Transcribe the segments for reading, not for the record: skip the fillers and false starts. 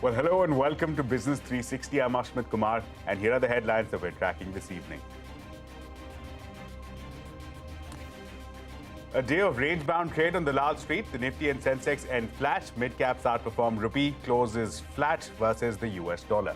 Well, hello and welcome to Business 360. I'm Ashmit Kumar, and here are the headlines that we're tracking this evening. A day of range-bound trade on the Lal Street. The Nifty and Sensex end flat. Mid-caps outperform rupee, closes flat versus the US dollar.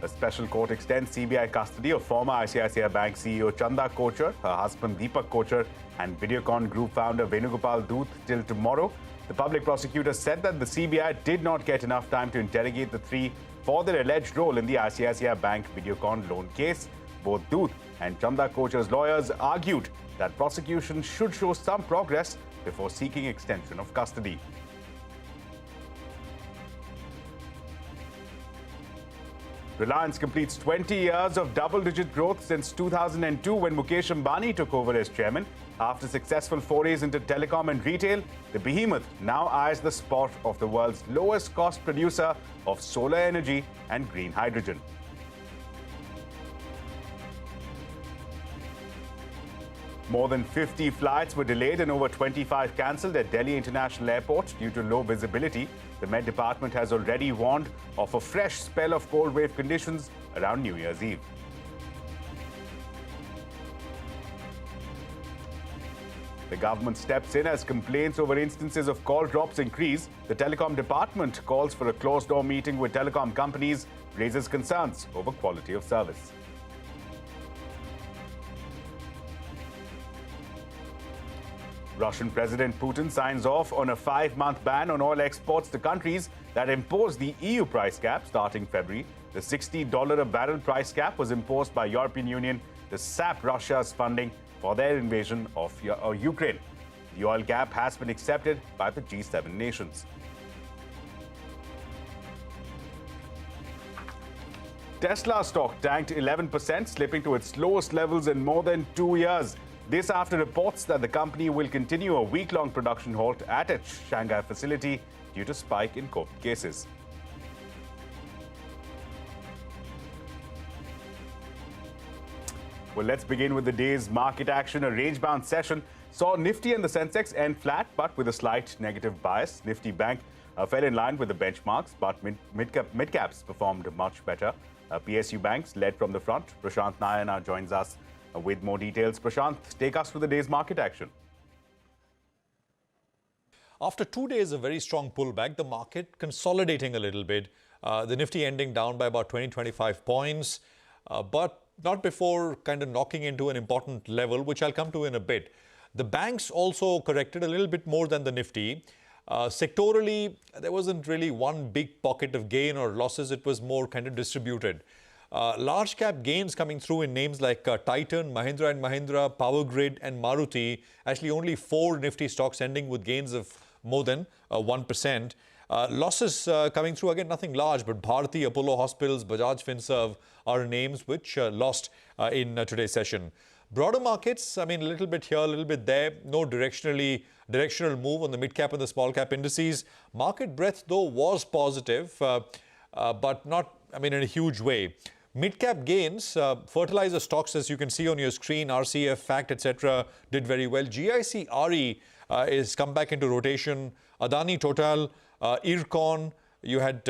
A special court extends CBI custody of former ICICI Bank CEO Chanda Kochhar, her husband Deepak Kochhar, and Videocon Group founder Venugopal Dut till tomorrow. The public prosecutor said that the CBI did not get enough time to interrogate the three for their alleged role in the ICICI Bank-Videocon loan case. Both Dut and Chanda Kochhar's lawyers argued that prosecution should show some progress before seeking extension of custody. Reliance completes 20 years of double-digit growth since 2002 when Mukesh Ambani took over as chairman. After successful forays into telecom and retail, the behemoth now eyes the spot of the world's lowest-cost producer of solar energy and green hydrogen. More than 50 flights were delayed and over 25 cancelled at Delhi International Airport due to low visibility. The Met Department has already warned of a fresh spell of cold wave conditions around New Year's Eve. The government steps in as complaints over instances of call drops increase. The Telecom Department calls for a closed-door meeting with telecom companies, raises concerns over quality of service. Russian President Putin signs off on a 5-month ban on oil exports to countries that impose the EU price cap starting February. The $60 a barrel price cap was imposed by European Union to sap Russia's funding for their invasion of Ukraine. The oil cap has been accepted by the G7 nations. Tesla stock tanked 11%, slipping to its lowest levels in more than 2 years. This after reports that the company will continue a week-long production halt at its Shanghai facility due to spike in COVID cases. Well, let's begin with the day's market action. A range-bound session saw Nifty and the Sensex end flat, but with a slight negative bias. Nifty Bank fell in line with the benchmarks, but mid-caps performed much better. PSU banks led from the front. Prashant Nair now joins us with more details. Prashant, take us through the day's market action. After 2 days of very strong pullback, the market consolidating a little bit. The Nifty ending down by about 20-25 points, but not before kind of knocking into an important level, which I'll come to in a bit. The banks also corrected a little bit more than the Nifty. Sectorally, there wasn't really one big pocket of gain or losses. It was more kind of distributed. Large cap gains coming through in names like Titan, Mahindra & Mahindra, Power Grid and Maruti. Actually, only 4 Nifty stocks ending with gains of more than 1%. Losses coming through, again, nothing large, but Bharti, Apollo Hospitals, Bajaj Finserv are names which lost in today's session. Broader markets, I mean, a little bit here, a little bit there. No directional move on the mid-cap and the small-cap indices. Market breadth, though, was positive, but not, I mean, in a huge way. Mid-cap gains, fertilizer stocks, as you can see on your screen, RCF, FACT, etc., did very well. GIC RE is come back into rotation. Adani Total, Ircon, you had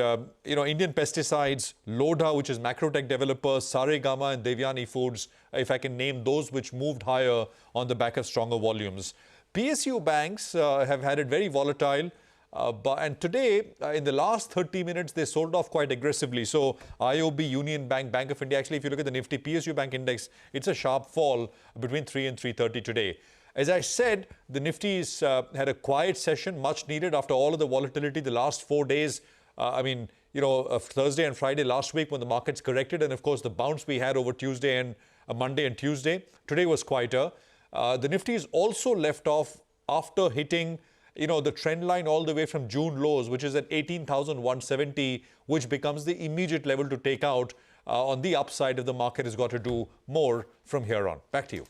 Indian Pesticides, Lodha, which is Macrotech developer, Saregama and Devyani Foods, if I can name those which moved higher on the back of stronger volumes. PSU banks have had it very volatile. And today, in the last 30 minutes, they sold off quite aggressively. So IOB, Union Bank, Bank of India, actually, if you look at the Nifty PSU Bank Index, it's a sharp fall between 3 and 3:30 today. As I said, the Nifty's had a quiet session, much needed after all of the volatility the last 4 days. Thursday and Friday last week when the markets corrected. And of course, the bounce we had over Tuesday and Monday and Tuesday. Today was quieter. The Nifty is also left off after hitting the trend line all the way from June lows, which is at 18,170, which becomes the immediate level to take out on the upside if the market has got to do more from here on. Back to you.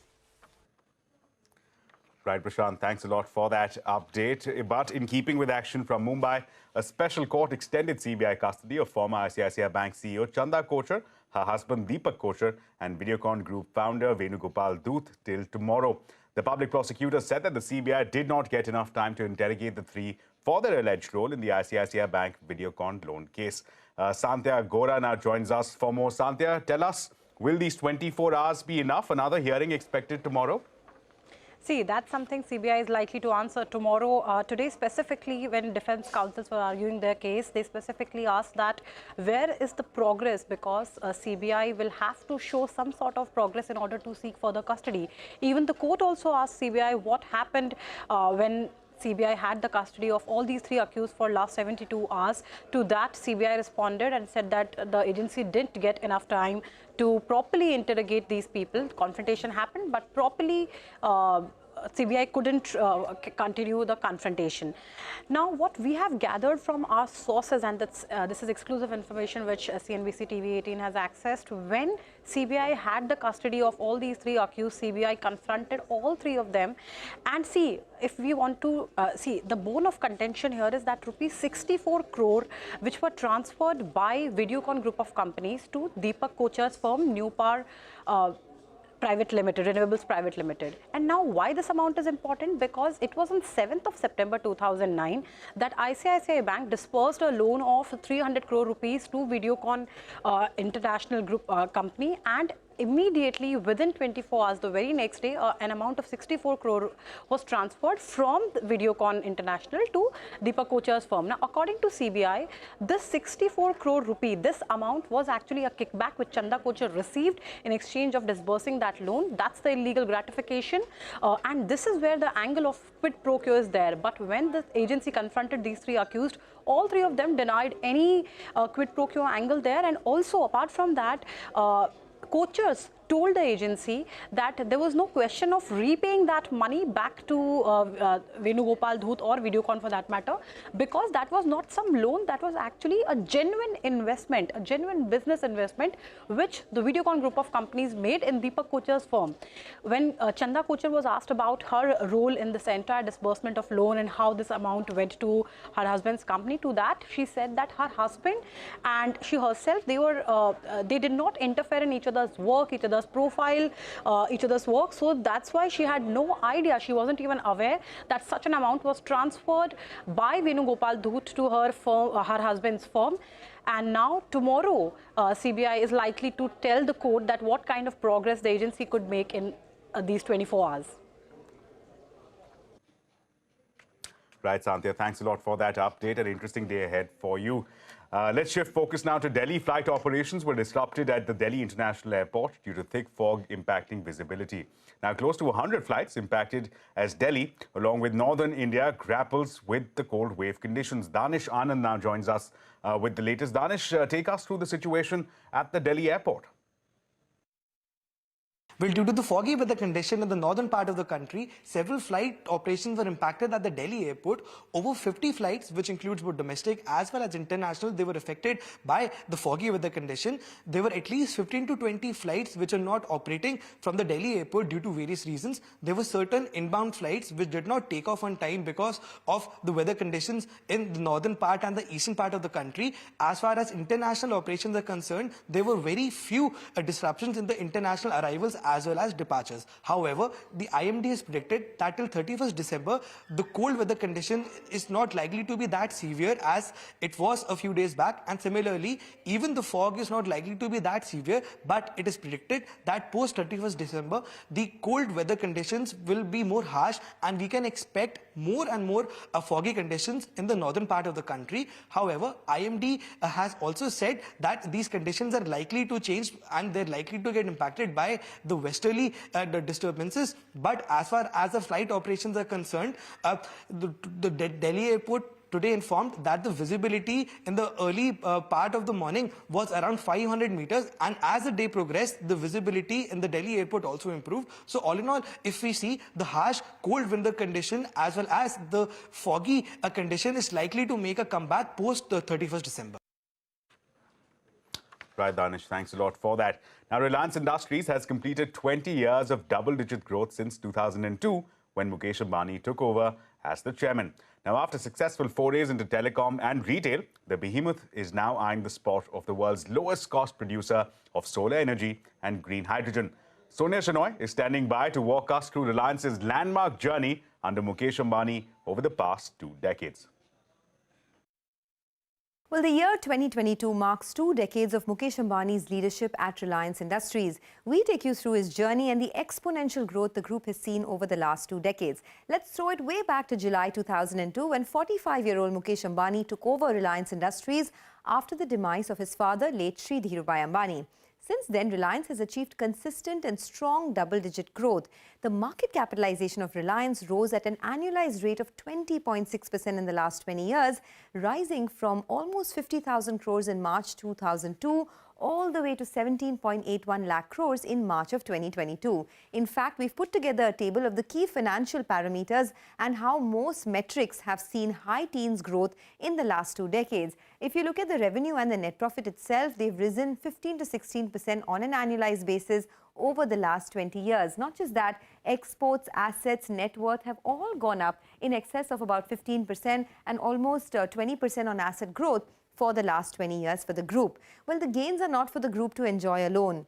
Right, Prashant, thanks a lot for that update. But in keeping with action from Mumbai, a special court extended CBI custody of former ICICI Bank CEO Chanda Kochhar, her husband Deepak Kochhar, and Videocon Group founder Venugopal Dut till tomorrow. The public prosecutor said that the CBI did not get enough time to interrogate the three for their alleged role in the ICICI Bank-Videocon loan case. Sandhya Gora now joins us for more. Sandhya, tell us, will these 24 hours be enough? Another hearing expected tomorrow? See, that's something CBI is likely to answer tomorrow. Today, specifically, when defense counsels were arguing their case, they specifically asked that where is the progress, because CBI will have to show some sort of progress in order to seek further custody. Even the court also asked CBI what happened when CBI had the custody of all these three accused for last 72 hours. To that, CBI responded and said that the agency didn't get enough time to properly interrogate these people. Confrontation happened, but properly CBI couldn't continue the confrontation. Now, what we have gathered from our sources, and this is exclusive information which CNBC-TV18 has accessed, when CBI had the custody of all these three accused, CBI confronted all three of them. And see, if we want to see, the bone of contention here is that rupees 64 crore, which were transferred by Videocon group of companies to Deepak Kocher's firm, New Power Private Limited, Renewables Private Limited. And now why this amount is important? Because it was on 7th of September 2009 that ICICI Bank dispersed a loan of 300 crore rupees to Videocon International Group company, and immediately within 24 hours, the very next day, an amount of 64 crore was transferred from Videocon International to Deepak Kocher's firm. Now, according to CBI, this 64 crore rupee, this amount was actually a kickback which Chanda Kocher received in exchange of disbursing that loan. That's the illegal gratification. And this is where the angle of quid pro quo is there. But when the agency confronted these three accused, all three of them denied any quid pro quo angle there. And also, apart from that, Kochers told the agency that there was no question of repaying that money back to Venugopal Dhoot or Videocon for that matter, because that was not some loan, that was actually a genuine investment, a genuine business investment which the Videocon group of companies made in Deepak Kocher's firm. When Chanda Kocher was asked about her role in this entire disbursement of loan and how this amount went to her husband's company, to that she said that her husband and she herself, they did not interfere in each other's work, each other's profile, each other's work. So that's why she had no idea. She wasn't even aware that such an amount was transferred by Venugopal Dhoot to her firm, her husband's firm. And now tomorrow, CBI is likely to tell the court that what kind of progress the agency could make in these 24 hours. Right, Sandhya, thanks a lot for that update. An interesting day ahead for you. Let's shift focus now to Delhi. Flight operations were disrupted at the Delhi International Airport due to thick fog impacting visibility. Now, close to 100 flights impacted as Delhi, along with northern India, grapples with the cold wave conditions. Danish Anand now joins us with the latest. Danish, take us through the situation at the Delhi airport. Well, due to the foggy weather condition in the northern part of the country, several flight operations were impacted at the Delhi airport. Over 50 flights, which includes both domestic as well as international, they were affected by the foggy weather condition. There were at least 15 to 20 flights which are not operating from the Delhi airport due to various reasons. There were certain inbound flights which did not take off on time because of the weather conditions in the northern part and the eastern part of the country. As far as international operations are concerned, there were very few disruptions in the international arrivals as well as departures. However, the IMD has predicted that till 31st December, the cold weather condition is not likely to be that severe as it was a few days back. And similarly, even the fog is not likely to be that severe, but it is predicted that post 31st December, the cold weather conditions will be more harsh and we can expect more and more foggy conditions in the northern part of the country. However, IMD has also said that these conditions are likely to change and they're likely to get impacted by the westerly disturbances. But as far as the flight operations are concerned, the Delhi airport today informed that the visibility in the early part of the morning was around 500 meters, and as the day progressed, the visibility in the Delhi airport also improved. So all in all, if we see, the harsh cold winter condition as well as the foggy condition is likely to make a comeback post the 31st December. Right, Danish, thanks a lot for that. Now, Reliance Industries has completed 20 years of double-digit growth since 2002, when Mukesh Ambani took over as the chairman. Now, after successful forays into telecom and retail, the behemoth is now eyeing the spot of the world's lowest-cost producer of solar energy and green hydrogen. Sonia Shenoy is standing by to walk us through Reliance's landmark journey under Mukesh Ambani over the past 2 decades. Well, the year 2022 marks 2 decades of Mukesh Ambani's leadership at Reliance Industries. We take you through his journey and the exponential growth the group has seen over the last 2 decades. Let's throw it way back to July 2002 when 45-year-old Mukesh Ambani took over Reliance Industries after the demise of his father, late Shri Dhirubhai Ambani. Since then, Reliance has achieved consistent and strong double-digit growth. The market capitalization of Reliance rose at an annualized rate of 20.6% in the last 20 years, rising from almost 50,000 crores in March 2002 all the way to 17.81 lakh crores in March of 2022. In fact, we've put together a table of the key financial parameters and how most metrics have seen high teens growth in the last 2 decades. If you look at the revenue and the net profit itself, they've risen 15 to 16% on an annualized basis over the last 20 years. Not just that, exports, assets, net worth have all gone up in excess of about 15% and almost 20% on asset growth for the last 20 years for the group. Well, the gains are not for the group to enjoy alone.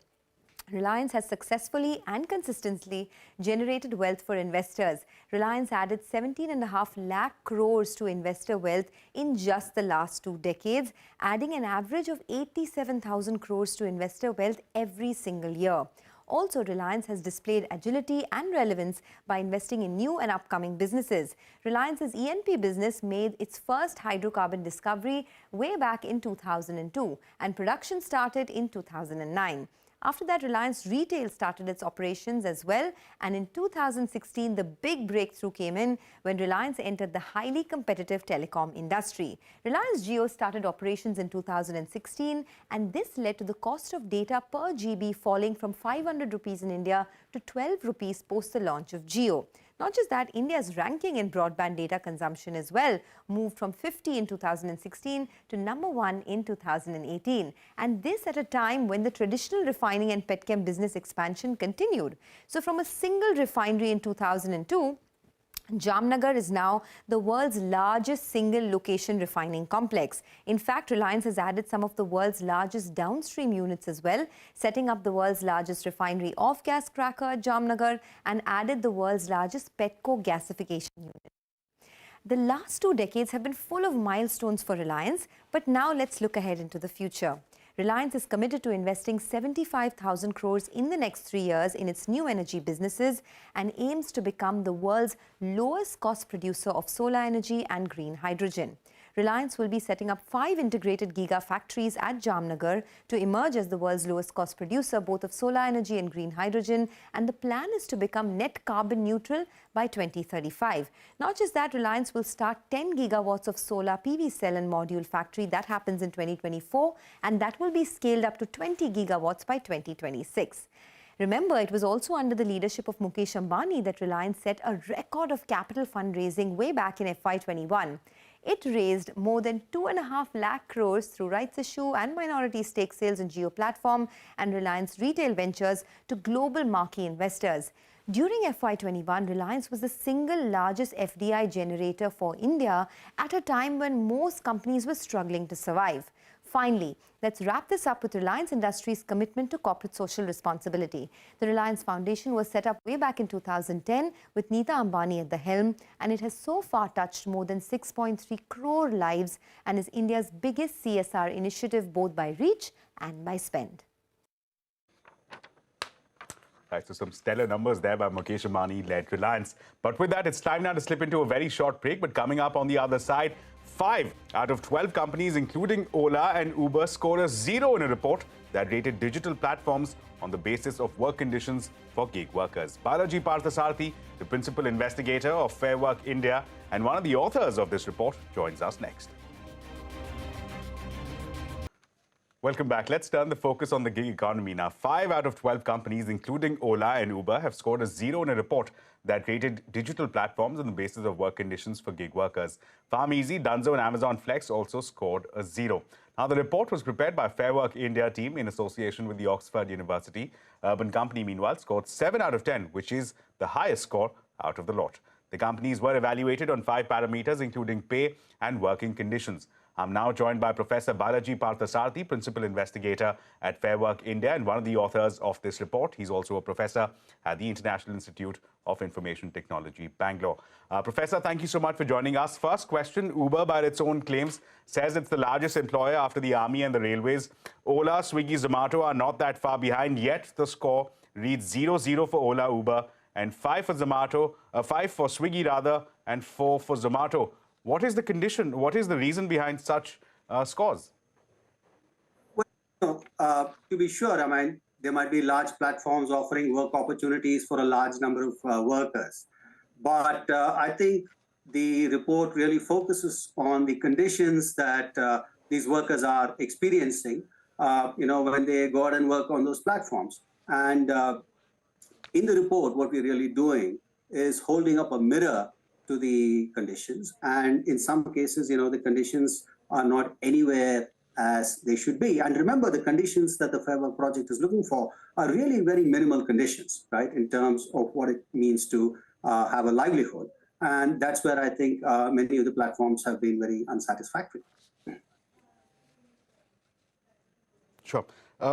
Reliance has successfully and consistently generated wealth for investors. Reliance added 17.5 lakh crores to investor wealth in just the last 2 decades, adding an average of 87,000 crores to investor wealth every single year. Also, Reliance has displayed agility and relevance by investing in new and upcoming businesses. Reliance's E&P business made its first hydrocarbon discovery way back in 2002, and production started in 2009. After that, Reliance Retail started its operations as well, and in 2016, the big breakthrough came in when Reliance entered the highly competitive telecom industry. Reliance Jio started operations in 2016, and this led to the cost of data per GB falling from 500 rupees in India to 12 rupees post the launch of Jio. Not just that, India's ranking in broadband data consumption as well moved from 50 in 2016 to number 1 in 2018. And this at a time when the traditional refining and petchem business expansion continued. So from a single refinery in 2002, Jamnagar is now the world's largest single location refining complex. In fact, Reliance has added some of the world's largest downstream units as well, setting up the world's largest refinery off-gas cracker at Jamnagar and added the world's largest petcoke gasification unit. The last 2 decades have been full of milestones for Reliance, but now let's look ahead into the future. Reliance is committed to investing 75,000 crores in the next 3 years in its new energy businesses and aims to become the world's lowest cost producer of solar energy and green hydrogen. Reliance will be setting up 5 integrated gigafactories at Jamnagar to emerge as the world's lowest cost producer both of solar energy and green hydrogen, and the plan is to become net carbon neutral by 2035. Not just that, Reliance will start 10 gigawatts of solar PV cell and module factory. That happens in 2024, and that will be scaled up to 20 gigawatts by 2026. Remember, it was also under the leadership of Mukesh Ambani that Reliance set a record of capital fundraising way back in FY21. It raised more than 2.5 lakh crores through rights issue and minority stake sales in Jio platform and Reliance Retail Ventures to global marquee investors. During FY21, Reliance was the single largest FDI generator for India at a time when most companies were struggling to survive. Finally, let's wrap this up with Reliance Industries' commitment to corporate social responsibility. The Reliance Foundation was set up way back in 2010 with Neeta Ambani at the helm, and it has so far touched more than 6.3 crore lives and is India's biggest CSR initiative both by reach and by spend. Right, so some stellar numbers there by Mukesh Ambani-led Reliance. But with that, it's time now to slip into a very short break. But coming up on the other side, 5 out of 12 companies, including Ola and Uber, scored a 0 in a report that rated digital platforms on the basis of work conditions for gig workers. Balaji Parthasarathy, the principal investigator of Fair Work India and one of the authors of this report, joins us next. Welcome back. Let's turn the focus on the gig economy now. 5 out of 12 companies, including Ola and Uber, have scored a 0 in a report that rated digital platforms on the basis of work conditions for gig workers. PharmEasy, Dunzo and Amazon Flex also scored a 0. Now, the report was prepared by Fair Work India team in association with the Oxford University. Urban Company, meanwhile, scored 7 out of 10, which is the highest score out of the lot. The companies were evaluated on 5 parameters, including pay and working conditions. I'm now joined by Professor Balaji Parthasarathy, Principal Investigator at Fair Work India and one of the authors of this report. He's also a professor at the International Institute of Information Technology, Bangalore. Professor, thank you so much for joining us. First question, Uber, by its own claims, says it's the largest employer after the army and the railways. Ola, Swiggy, Zomato are not that far behind, yet the score reads 0-0 for Ola, Uber, and 5 for Zomato, 5 for Swiggy rather, and 4 for Zomato. What is the condition? What is the reason behind such scores? Well, to be sure, I mean, there might be large platforms offering work opportunities for a large number of workers. But I think the report really focuses on the conditions that these workers are experiencing, when they go out and work on those platforms. And in the report, what we're really doing is holding up a mirror to the conditions. And in some cases, the conditions are not anywhere as they should be. And remember, the conditions that the Fair Work Project is looking for are really very minimal conditions, right, in terms of what it means to have a livelihood. And that's where I think many of the platforms have been very unsatisfactory. Sure.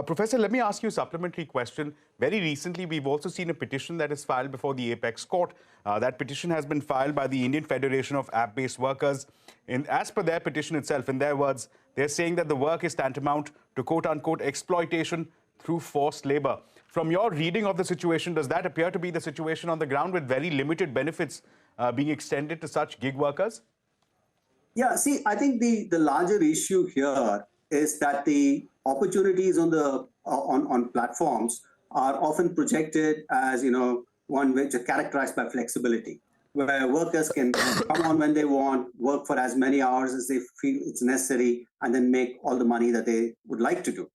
Professor, let me ask you a supplementary question. Very recently, we've also seen a petition that is filed before the Apex Court. That petition has been filed by the Indian Federation of App-Based Workers. As per their petition itself, in their words, they're saying that the work is tantamount to quote-unquote exploitation through forced labor. From your reading of the situation, does that appear to be the situation on the ground with very limited benefits being extended to such gig workers? Yeah, see, I think the larger issue here is that the opportunities on platforms are often projected as, one which are characterized by flexibility, where workers can come on when they want, work for as many hours as they feel it's necessary, and then make all the money that they would like to do.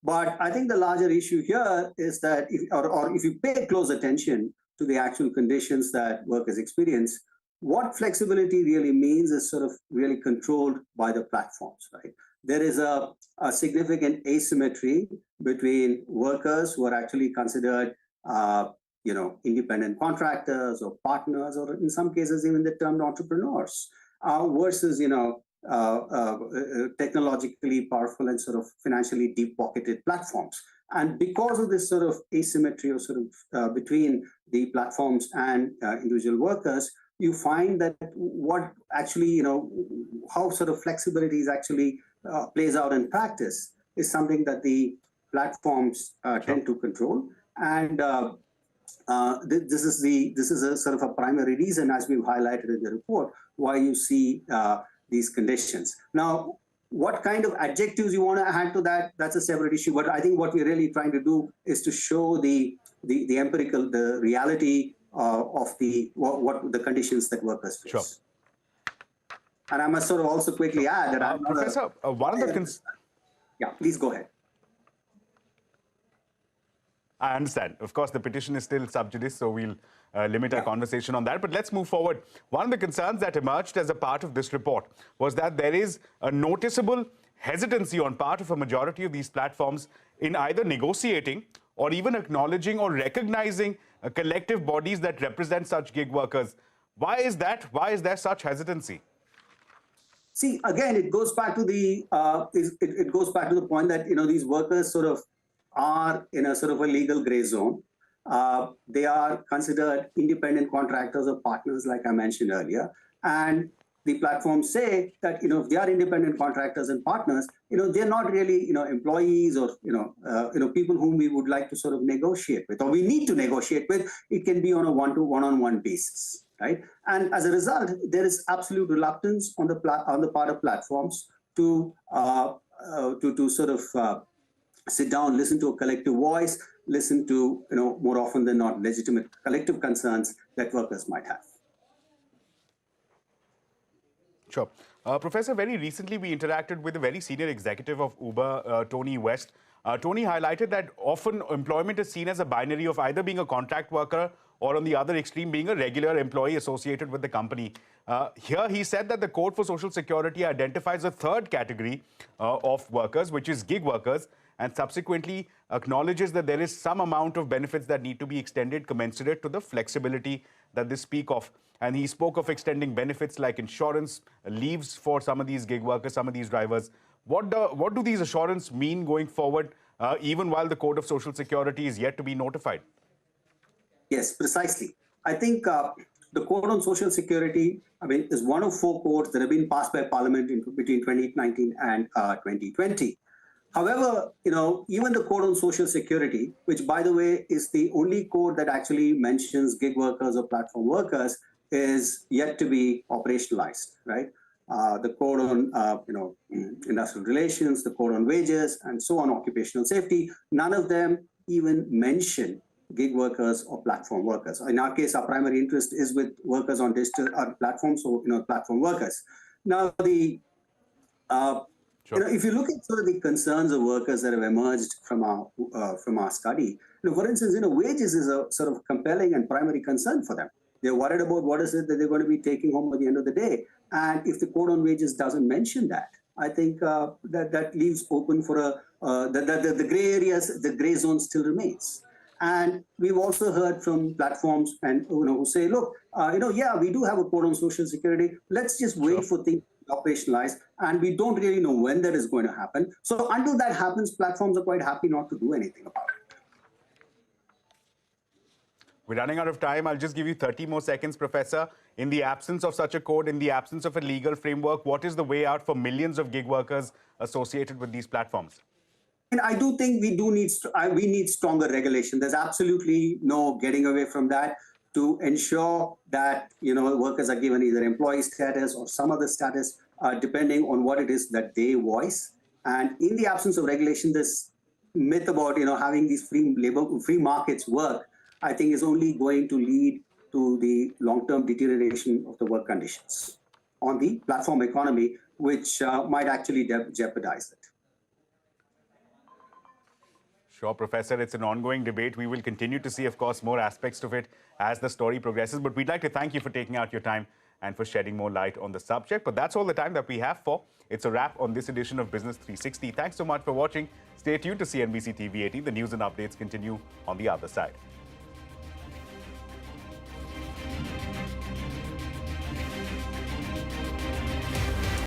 But I think the larger issue here is that if you pay close attention to the actual conditions that workers experience, what flexibility really means is sort of really controlled by the platforms, right? There is a significant asymmetry between workers who are actually considered, independent contractors or partners, or in some cases even the termed entrepreneurs, versus, technologically powerful and sort of financially deep-pocketed platforms. And because of this sort of asymmetry or sort of between the platforms and individual workers, you find that what actually, how sort of flexibility is actually plays out in practice is something that the platforms tend to control. And this is a sort of a primary reason, as we've highlighted in the report, why you see these conditions. Now, what kind of adjectives you want to add to that, that's a separate issue. But I think what we're really trying to do is to show the reality of what the conditions that workers face. Sure. And I must sort of also quickly add that I'm Professor, one of the yeah, please go ahead. I understand. Of course, the petition is still sub judice, so we'll limit our conversation on that. But let's move forward. One of the concerns that emerged as a part of this report was that there is a noticeable hesitancy on part of a majority of these platforms in either negotiating or even acknowledging or recognizing collective bodies that represent such gig workers. Why is that? Why is there such hesitancy? See, again, it goes back to the point that these workers sort of are in a sort of a legal gray zone. They are considered independent contractors or partners, like I mentioned earlier, and the platforms say that if they are independent contractors and partners, they're not really employees or people whom we would like to sort of negotiate with or we need to negotiate with. It can be on a one-on-one basis. Right, and as a result, there is absolute reluctance on the part of platforms to sort of sit down, listen to a collective voice, listen to more often than not legitimate collective concerns that workers might have. Sure. Professor, very recently we interacted with a very senior executive of Uber, Tony West. Tony highlighted that often employment is seen as a binary of either being a contract worker or on the other extreme being a regular employee associated with the company. Here he said that the Code for Social Security identifies a third category of workers, which is gig workers, and subsequently acknowledges that there is some amount of benefits that need to be extended commensurate to the flexibility that they speak of. And he spoke of extending benefits like insurance, leaves for some of these gig workers, some of these drivers. What do these assurances mean going forward, even while the Code of Social Security is yet to be notified? Yes, precisely. I think the Code on Social Security, is one of 4 codes that have been passed by Parliament between 2019 and 2020. However, even the Code on Social Security, which, by the way, is the only code that actually mentions gig workers or platform workers, is yet to be operationalized, right? The code on, industrial relations, the code on wages, and so on, occupational safety, none of them even mention gig workers or platform workers. In our case, our primary interest is with workers on digital platforms, so platform workers. Now, if you look at sort of the concerns of workers that have emerged from our study, for instance, wages is a sort of compelling and primary concern for them. They're worried about what is it that they're going to be taking home at the end of the day, and if the code on wages doesn't mention that, I think that leaves open for the gray areas, the gray zone still remains. And we've also heard from platforms and who say, look, yeah, we do have a code on Social Security. Let's just wait for things to be operationalized, and we don't really know when that is going to happen. So until that happens, platforms are quite happy not to do anything about it. We're running out of time. I'll just give you 30 more seconds, Professor. In the absence of such a code, in the absence of a legal framework, what is the way out for millions of gig workers associated with these platforms? And I do think we need stronger regulation. There's absolutely no getting away from that, to ensure that workers are given either employee status or some other status, depending on what it is that they voice. And in the absence of regulation, this myth about having these free markets work, I think, is only going to lead to the long-term deterioration of the work conditions on the platform economy, which might actually jeopardize it. Sure, Professor. It's an ongoing debate. We will continue to see, of course, more aspects of it as the story progresses. But we'd like to thank you for taking out your time and for shedding more light on the subject. But that's all the time that we have for. It's a wrap on this edition of Business 360. Thanks so much for watching. Stay tuned to CNBC TV18. The news and updates continue on the other side.